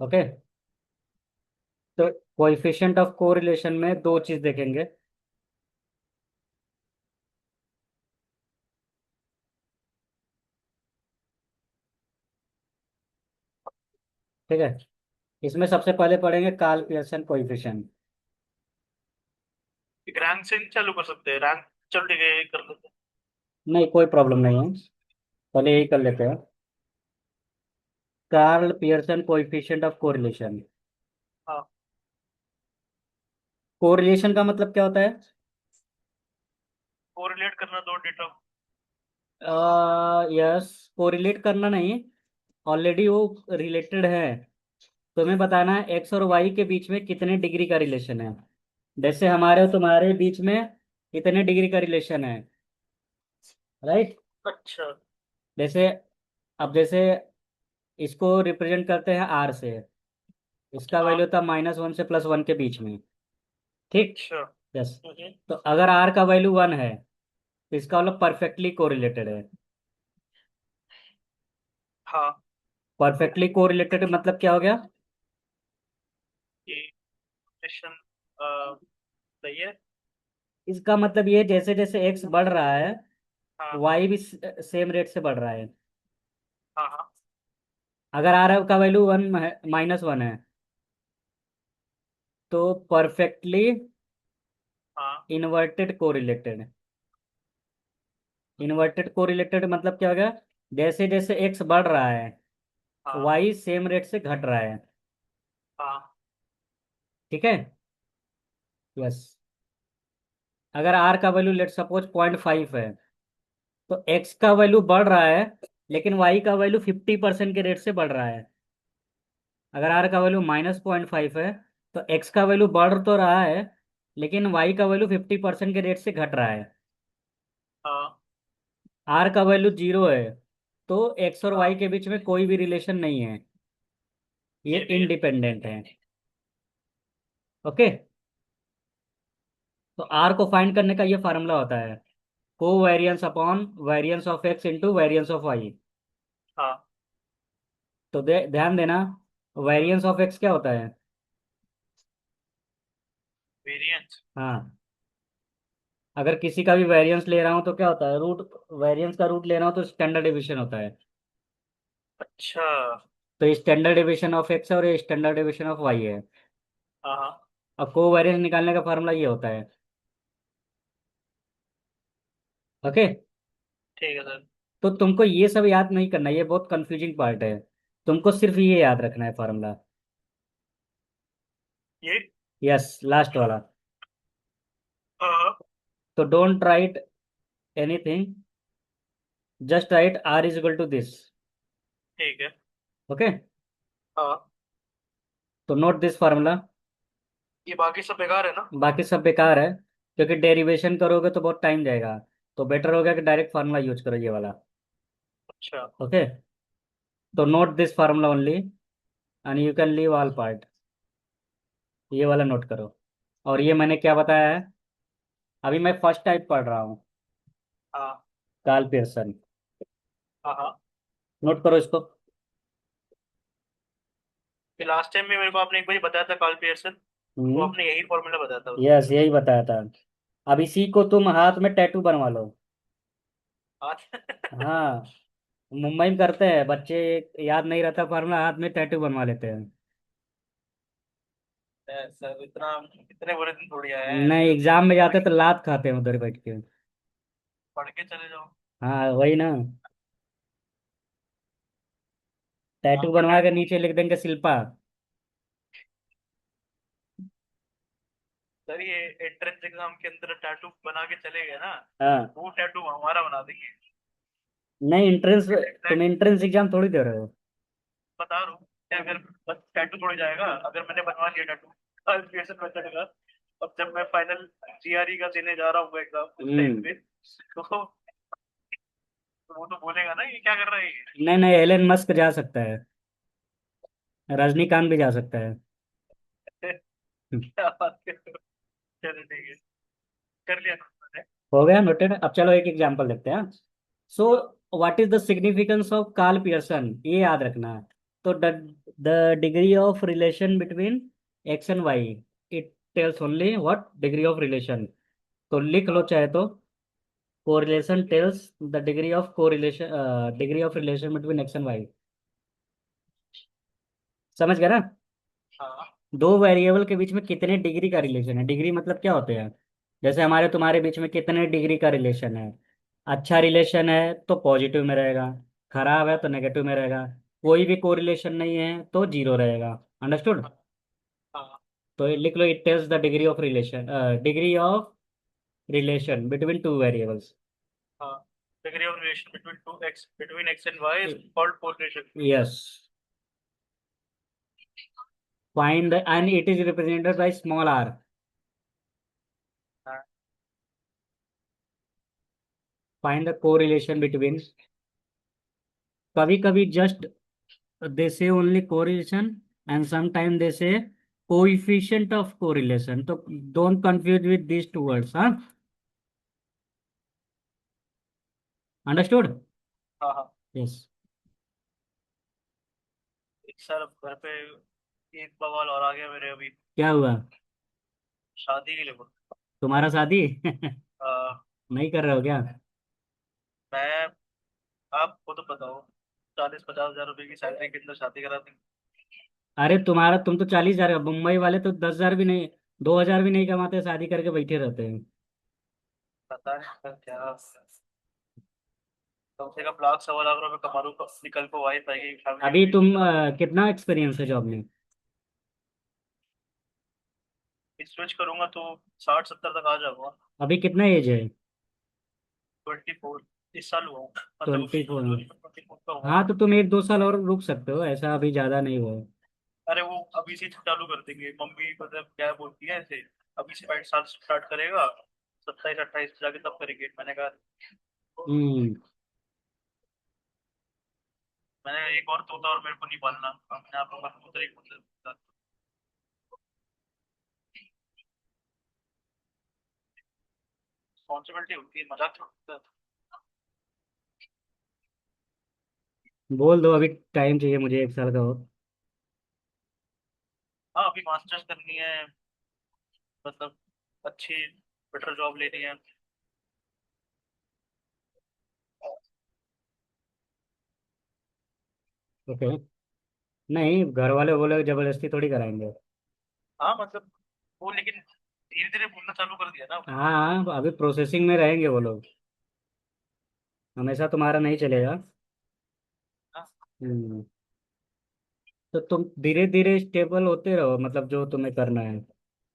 Okay. तो coefficient of correlation में दो चीज देखेंगे। ठीक है। इसमें सबसे पहले पढ़ेंगे कार्ल पियर्सन कोएफिशिएंट। एक रैंक से नहीं चालू कर सकते रैंक? चल ठीक है, ये कर लेते हैं। नहीं, कोई प्रॉब्लम नहीं है, पहले यही कर लेते हैं। Karl Pearson coefficient of correlation. हाँ। कोरिलेशन का मतलब क्या होता है? कोरिलेट करना दो डेटा। यस, कोरिलेट करना नहीं, ऑलरेडी वो रिलेटेड है। तुम्हें बताना है एक्स और वाई के बीच में कितने डिग्री का रिलेशन है। जैसे हमारे और तुम्हारे बीच में कितने डिग्री का रिलेशन है, राइट? अच्छा। जैसे, अब जैसे इसको रिप्रेजेंट करते हैं आर से। इसका हाँ। वैल्यू था -1 से +1 के बीच में। ठीक। अच्छा। यस। तो अगर आर का वैल्यू 1 है तो इसका मतलब परफेक्टली कोरिलेटेड है। हाँ। परफेक्टली कोरिलेटेड मतलब क्या हो गया? ये क्वेश्चन सही है। इसका मतलब ये, जैसे जैसे एक्स बढ़ रहा है हाँ। वाई भी सेम रेट से बढ़ रहा है। हाँ। हाँ। अगर आर का वैल्यू 1 है, -1 है, तो परफेक्टली हाँ। Inverted correlated. इन्वर्टेड कोरिलेटेड मतलब क्या हो गया? जैसे जैसे एक्स बढ़ रहा है हाँ। वाई सेम रेट से घट रहा है। हाँ। ठीक है। यस। अगर आर का वैल्यू लेट सपोज 0.5 है तो एक्स का वैल्यू बढ़ रहा है, लेकिन वाई का वैल्यू 50% के रेट से बढ़ रहा है। अगर आर का वैल्यू -0.5 है तो एक्स का वैल्यू बढ़ तो रहा है, लेकिन वाई का वैल्यू 50% के रेट से घट रहा है। हाँ। आर का वैल्यू 0 है तो एक्स और वाई हाँ। के बीच में कोई भी रिलेशन नहीं है, ये ये भी है। इंडिपेंडेंट है। ओके। तो आर को फाइंड करने का ये फार्मूला होता है, covariance upon variance of X into variance of Y. हाँ। तो ध्यान देना, वेरियंस ऑफ एक्स क्या होता है? वेरिएंस। हाँ, अगर किसी का भी वेरियंस ले रहा हूँ तो क्या होता है, रूट। वेरियंस का रूट ले रहा हूँ तो स्टैंडर्ड डिवीजन होता है। अच्छा। तो स्टैंडर्ड डिवीजन ऑफ एक्स है और ये स्टैंडर्ड डिवीजन ऑफ वाई है। हाँ। हाँ। अब को वेरियंस निकालने का फार्मूला ये होता है। ओके। ठीक है सर। तो तुमको ये सब याद नहीं करना, ये बहुत कंफ्यूजिंग पार्ट है। तुमको सिर्फ ये याद रखना है फार्मूला। ये। यस, लास्ट वाला। हाँ। तो don't write anything, just write R is equal to this. ठीक है। ओके। हाँ। तो नोट दिस फार्मूला। ये बाकी सब बेकार है ना? बाकी सब बेकार है, क्योंकि डेरिवेशन करोगे तो बहुत टाइम जाएगा। तो बेटर होगा कि डायरेक्ट फार्मूला यूज करो, ये वाला। अच्छा। ओके। तो note this formula only and you can leave all part. ये वाला नोट करो। और ये मैंने क्या बताया है? अभी मैं फर्स्ट टाइप पढ़ रहा हूँ, हाँ। Karl Pearson. हाँ। हाँ। नोट करो इसको। फिर लास्ट टाइम भी मेरे को आपने एक बार बताया था कार्ल पियर्सन। वो हम्म। आपने यही फॉर्मूला बताया था उसका। यस, यही बताया था। अब इसी को तुम हाथ में टैटू बनवा लो। आज हाँ, मुंबई में करते हैं बच्चे, याद नहीं रहता फार्मूला, हाथ में टैटू बनवा लेते हैं। सर इतना इतने बुरे दिन थोड़ी आए हैं। नहीं, एग्जाम में जाते तो लात खाते हैं उधर बैठ के। पढ़ के चले जाओ। हाँ, वही ना। टैटू आपका बनवा के टैटू। नीचे लिख देंगे शिल्पा। सर ये एंट्रेंस एग्जाम के अंदर टैटू बना के चले गए ना, हाँ। वो टैटू हमारा बना देंगे। नहीं, एंट्रेंस, तुम एग्जैक्ट। एंट्रेंस एग्जाम थोड़ी दे रहे हो। बता रहा हूँ क्या, अगर बस टैटू थोड़ी जाएगा अगर मैंने बनवा लिया टैटू क्वालिफिकेशन मेथड का। अब जब मैं फाइनल जीआरई का देने जा रहा हूँ एग्जाम उस टाइम हम्म। पे, तो वो तो बोलेगा ना ये क्या कर रहा है ये। नहीं नहीं, एलन मस्क जा सकता है, रजनीकांत भी जा सकता है। क्या बात कर रहे हो? चलो ठीक है, कर लिया ना मैंने। हो गया नोटेड। अब चलो एक एग्जांपल देखते हैं। So what is the significance of Karl Pearson, ये याद रखना है। तो the degree of relation between X and Y, it tells only what degree of relation. तो लिख लो हाँ चाहे तो, correlation tells the degree of correlation, degree of relation between X and Y. समझ गया ना? हाँ दो वेरिएबल के बीच में कितने डिग्री का रिलेशन है। डिग्री मतलब क्या होते हैं? जैसे हमारे तुम्हारे बीच में कितने डिग्री का रिलेशन है। अच्छा रिलेशन है तो पॉजिटिव में रहेगा, खराब है तो नेगेटिव में रहेगा, कोई भी कोरिलेशन नहीं है तो जीरो रहेगा। अंडरस्टूड? हाँ हाँ तो ये लिख लो, it tells the degree of relation, degree of relation between two variables. हाँ। Degree of relation between X and Y is called correlation. Yes. Find and it is represented by small R. हाँ find the correlation between, कभी कभी just they say only correlation and sometimes they say coefficient of correlation, so don't confuse with these two words, huh? Understood? हाँ हाँ। Yes. एक sir घर पे एक बवाल और आ गया मेरे अभी। क्या हुआ? शादी के लिए बोल। तुम्हारा शादी? आ, नहीं कर रहे हो क्या? मैं, आप खुद बताओ, 40-50 हजार रुपए की सैलरी के अंदर शादी करा दी। अरे तुम्हारा, तुम तो 40,000 का, मुंबई वाले तो 10,000 भी नहीं, 2,000 भी नहीं कमाते, शादी करके बैठे रहते हैं। पता नहीं सर क्या, कम से कम लाख 1.25 लाख रुपए कमा लूँ तो निकल को वाइफ आएगी, फैमिली अभी होगी। तुम कितना एक्सपीरियंस है जॉब में? स्विच करूंगा तो 60-70 तक आ जाऊंगा। अभी कितना एज है? 24 इस साल हुआ हूँ, मतलब 24। 24 का हुआ। हाँ तो तुम 1-2 साल और रुक सकते हो, ऐसा अभी ज्यादा नहीं हुआ। अरे वो अभी से चालू कर देंगे मम्मी, मतलब क्या बोलती है ऐसे, अभी से 5 साल स्टार्ट करेगा, 27-28 जाके तब करेंगे। मैंने कहा, हम्म। मैंने एक और तोता और मेरे को नहीं पालना, अपने आप को कबूतर एक मतलब रिस्पॉन्सिबिलिटी होती है, मजाक थोड़ा होता है। बोल दो, अभी टाइम चाहिए मुझे 1 साल का और। हाँ अभी मास्टर्स करनी है, मतलब अच्छी बेटर जॉब लेनी है। ओके। नहीं, घर वाले बोले जबरदस्ती थोड़ी कराएंगे। हाँ मतलब वो, लेकिन धीरे धीरे बोलना चालू कर दिया ना। हाँ, अभी प्रोसेसिंग में रहेंगे वो लोग, हमेशा तुम्हारा नहीं चलेगा। हाँ, हम्म। तो तुम धीरे धीरे स्टेबल होते रहो, मतलब जो तुम्हें करना है,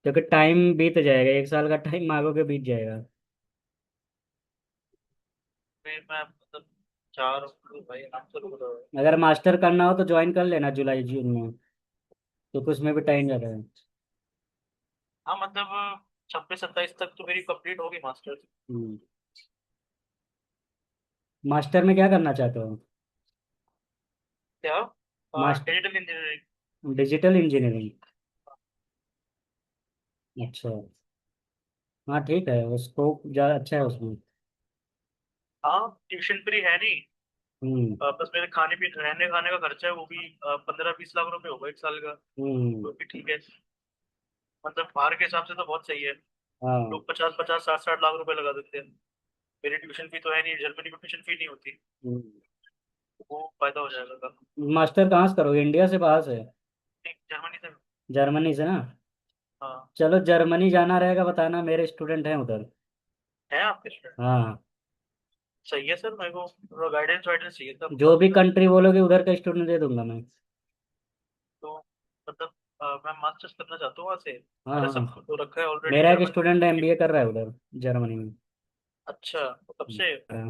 क्योंकि टाइम बीत जाएगा, 1 साल का टाइम मांगोगे बीत जाएगा। फिर मैं मतलब चाह रहा हूँ भाई आराम से बोल रहा हूँ। अगर मास्टर करना हो तो ज्वाइन कर लेना जुलाई जून में, क्योंकि उसमें भी टाइम ज़्यादा है। हाँ मतलब 26-27 तक तो मेरी कंप्लीट होगी मास्टर्स। हम्म। मास्टर में क्या करना चाहते हो? क्या, master, digital engineering. Digital engineering. अच्छा। हाँ ठीक है, स्कोप ज़्यादा अच्छा है उसमें। हाँ ट्यूशन फ्री है नहीं, हम्म। बस मेरे खाने पीने रहने खाने का खर्चा है, वो भी 15-20 लाख रुपए होगा एक साल का। हम्म। वो भी ठीक है, मतलब बाहर के हिसाब से तो बहुत सही है। हाँ। लोग 50-50 60-60 लाख रुपए लगा देते हैं। मेरी ट्यूशन फी तो है नहीं, जर्मनी में ट्यूशन फी नहीं होती, हम्म। तो वो फायदा हो जाएगा का। मास्टर कहाँ से करोगे, इंडिया से बाहर से? नहीं, जर्मनी से। जर्मनी से ना? हाँ। चलो, जर्मनी जाना रहेगा बताना, मेरे स्टूडेंट हैं उधर। है आपके स्टूडेंट? हाँ। सही है सर, मेरे को गाइडेंस वाइडेंस चाहिए था जो भी आपका। कंट्री बोलोगे उधर का स्टूडेंट दे दूंगा मैं। तो मतलब मैं मास्टर्स करना चाहता हूँ वहाँ से। हाँ मेरा हाँ। सब तो रखा है ऑलरेडी मेरा एक जर्मनी। स्टूडेंट एमबीए कर रहा है उधर, जर्मनी में। अच्छा, तो कब से? हाँ।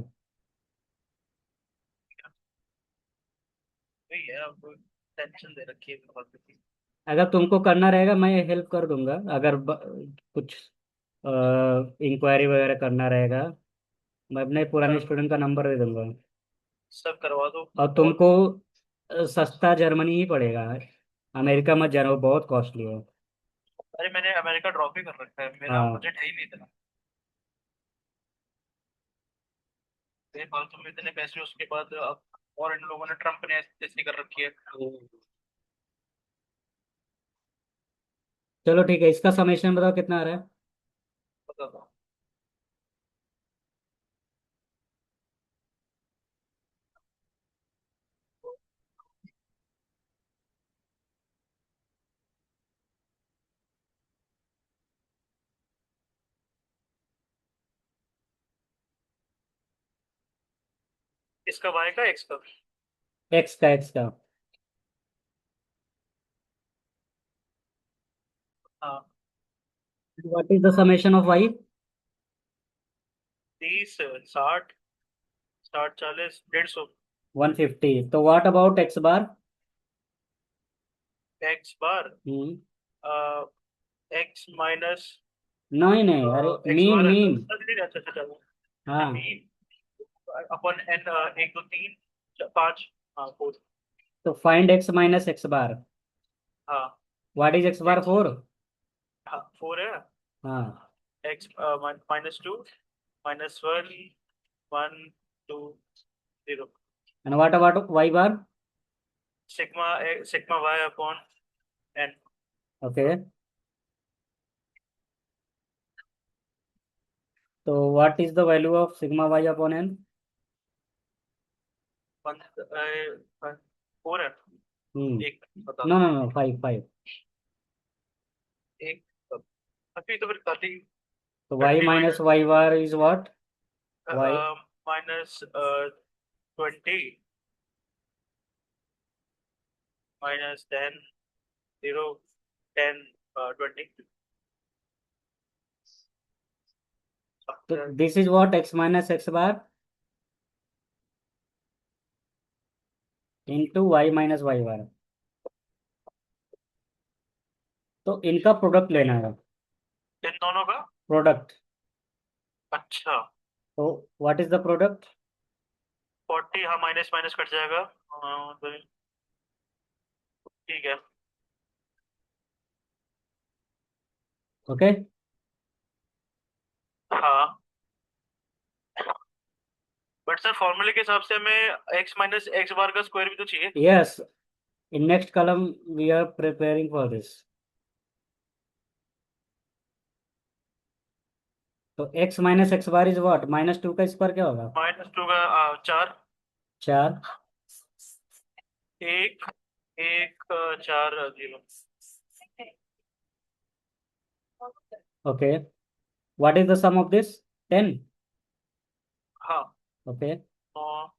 वही है, अब टेंशन दे रखी है बहुत की। अगर तुमको करना रहेगा मैं हेल्प कर दूंगा, अगर कुछ इंक्वायरी वगैरह करना रहेगा, मैं अपने पुराने कर, स्टूडेंट का नंबर दे दूंगा। सब करवा दो। और और तुमको सस्ता जर्मनी ही पड़ेगा, अमेरिका मत जाना, वो बहुत कॉस्टली है। अरे मैंने अमेरिका ड्रॉप ही कर रखा है, मेरा हाँ। बजट है ही नहीं इतना। मेरे फालतू में इतने पैसे उसके बाद अब और इन लोगों ने ट्रम्प ने ऐसी कर रखी है। चलो ठीक है, इसका समेशन बताओ कितना आ रहा है। बता दो। इसका वाई का एक्स का। एक्स का। हाँ। What is the summation of Y. 30, 60, 60, 40, 150। 150। तो what about X bar. X bar. Hmm. X minus नहीं नहीं, अरे एक्स मीन बार। मीन। अच्छा अच्छा अच्छा अच्छा। हाँ। अपन एन, एक दो तीन, पाँच। हाँ, फोर। तो find X minus X bar. हाँ। What is X bar, X. 4। हाँ, फोर है। हाँ। X -2, -1, 1, 2, 0। And what about Y bar. Sigma, sigma Y upon N. Okay. तो what is the value of sigma Y upon N. Four है। Hmm. एक बता no दो। No no, 5 5। एक। अभी तो फिर काफी तो वाई गड़बड़ी हुई। Minus Y bar is what. Y. -20, -10, 0, 10, 20। तो this is what X minus X bar into Y minus Y bar. तो इनका प्रोडक्ट लेना है। इन दोनों का। प्रोडक्ट। अच्छा। तो व्हाट इज द प्रोडक्ट। 40, हाँ, माइनस माइनस कट जाएगा। तो ठीक है। ओके। हाँ। बट सर, फॉर्मूले के हिसाब से हमें एक्स माइनस एक्स बार का स्क्वायर भी तो चाहिए। Yes, in next column we are preparing for this. तो X minus X bar is what, -2 का स्क्वायर क्या होगा। -2 का 4। 4। एक, एक, 4, 0। Okay. What is the sum of this. 10। हाँ। ओके। 9,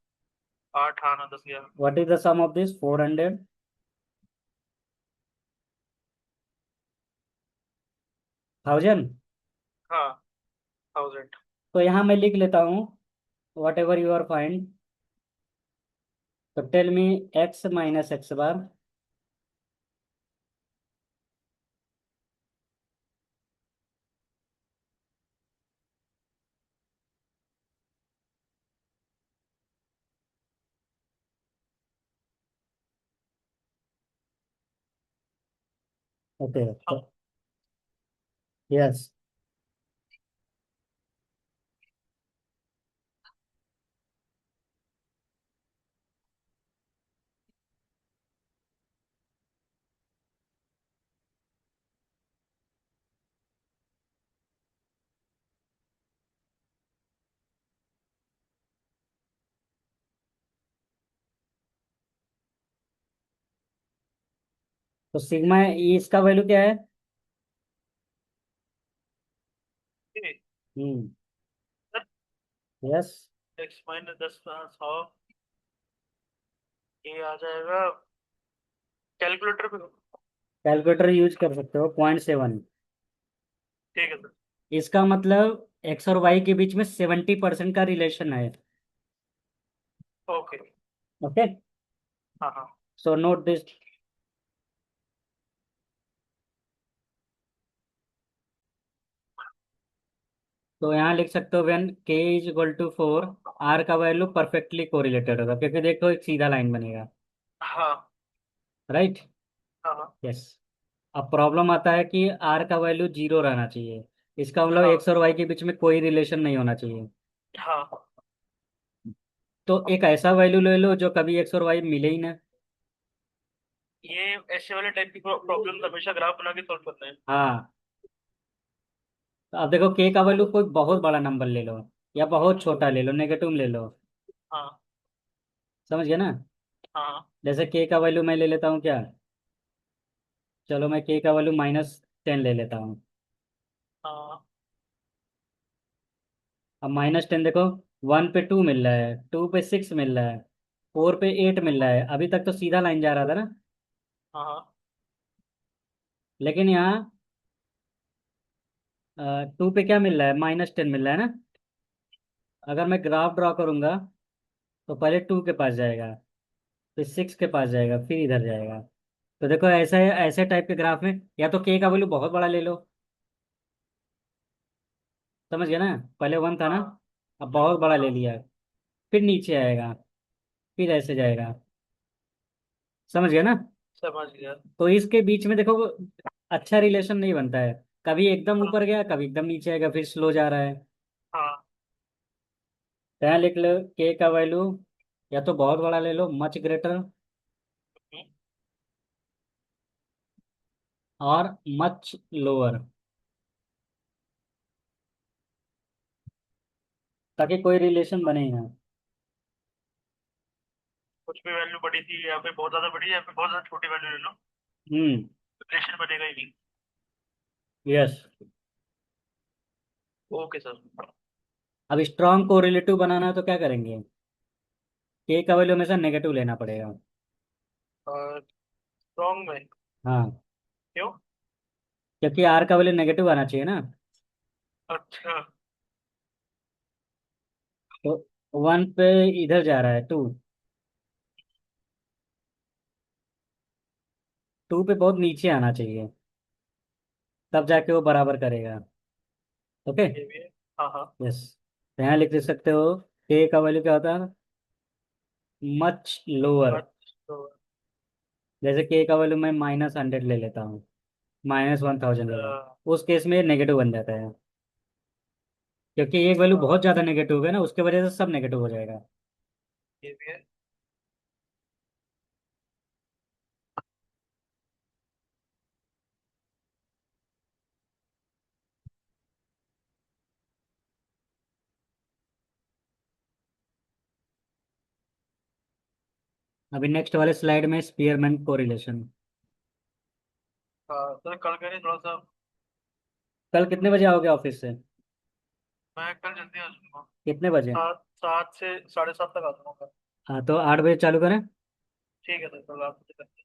8, हाँ, 9, 10, 11। What is the sum of this 400। 1000। हाँ, 1000। तो यहाँ मैं लिख लेता हूँ whatever you are find. तो tell me X minus X bar okay. हाँ। तो यस। तो सिग्मा इसका वैल्यू क्या है। हम्म। यस। X minus 10, 100। ये आ जाएगा कैलकुलेटर पे। कैलकुलेटर यूज कर सकते हो, 0.7। ठीक है सर। इसका मतलब एक्स और वाई के बीच में 70% का रिलेशन है। ओके। ओके। हाँ हाँ। So note this. तो यहाँ लिख सकते हो when k is equal to 4, r का वैल्यू परफेक्टली कोरिलेटेड होगा, क्योंकि देखो एक सीधा लाइन बनेगा। हाँ राइट। हाँ हाँ यस। अब प्रॉब्लम आता है कि r का वैल्यू 0 रहना चाहिए। इसका मतलब हाँ एक्स और वाई के बीच में कोई रिलेशन नहीं होना चाहिए। हाँ। तो एक ऐसा वैल्यू ले लो जो कभी एक्स और वाई मिले ही ना। ये ऐसे वाले टाइप की प्रॉब्लम हमेशा ग्राफ बना के सॉल्व करना है। हाँ, तो अब देखो के का वैल्यू कोई बहुत बड़ा नंबर ले लो या बहुत छोटा ले लो, नेगेटिव ले लो। हाँ समझ गए ना। हाँ जैसे के का वैल्यू मैं ले लेता हूँ क्या, चलो मैं के का वैल्यू -10 ले लेता हूँ। हाँ अब -10 देखो, 1 पे 2 मिल रहा है, 2 पे 6 मिल रहा है, 4 पे 8 मिल रहा है, अभी तक तो सीधा लाइन जा रहा था ना। हाँ हाँ। लेकिन यहाँ 2 पे क्या मिल रहा है, -10 मिल रहा है ना। अगर मैं ग्राफ ड्रॉ करूंगा तो पहले 2 के पास जाएगा, फिर 6 के पास जाएगा, फिर इधर जाएगा। तो देखो ऐसे ऐसे टाइप के ग्राफ में या तो के का वैल्यू बहुत बड़ा ले लो। समझ गया ना, पहले 1 था ना, हाँ। अब बहुत बड़ा ले लिया, फिर नीचे आएगा, फिर ऐसे जाएगा। समझ गया ना। समझ गया। तो इसके बीच में देखो अच्छा रिलेशन नहीं बनता है, कभी एकदम हाँ ऊपर गया, कभी एकदम नीचे आएगा, फिर स्लो जा रहा है। हाँ। तो यहाँ लिख लो के का वैल्यू या तो बहुत बड़ा ले लो, मच ग्रेटर, हम्म, और मच लोअर, ताकि कोई रिलेशन बने ही ना। कुछ भी वैल्यू बड़ी थी या फिर बहुत ज्यादा बड़ी है या फिर बहुत ज्यादा छोटी वैल्यू ले लो, हम्म। रिलेशन बनेगा ही नहीं। यस। Okay sir. अब स्ट्रॉन्ग कोरिलेटिव बनाना है तो क्या करेंगे, के का वैल्यू हमेशा नेगेटिव लेना पड़ेगा। और रॉन्ग में? हाँ, क्यों? क्योंकि आर का वैल्यू नेगेटिव आना चाहिए ना। अच्छा। तो 1 पे इधर जा रहा है 2, 2 पे बहुत नीचे आना चाहिए, तब जाके वो बराबर करेगा। ओके। ये भी है। हाँ हाँ। यस। तो यहाँ लिख सकते हो के का वैल्यू क्या होता है, मच लोअर। अच्छा तो। जैसे के का वैल्यू मैं -100 ले लेता हूँ, -1000 ले रहा हूँ, उस केस में नेगेटिव बन जाता है, क्योंकि एक वैल्यू बहुत ज़्यादा नेगेटिव है ना, उसके वजह से सब नेगेटिव हो जाएगा। ये भी है। अभी नेक्स्ट वाले स्लाइड में स्पीयरमैन कोरिलेशन। हाँ तो कल करें थोड़ा सा। कल कितने बजे आओगे ऑफिस से, मैं कल जल्दी आ जाऊंगा। कितने बजे। 7 से 7:30 तक आ जाऊंगा। हाँ, तो 8 बजे चालू करें। ठीक है सर, कल आप मुझे 8 से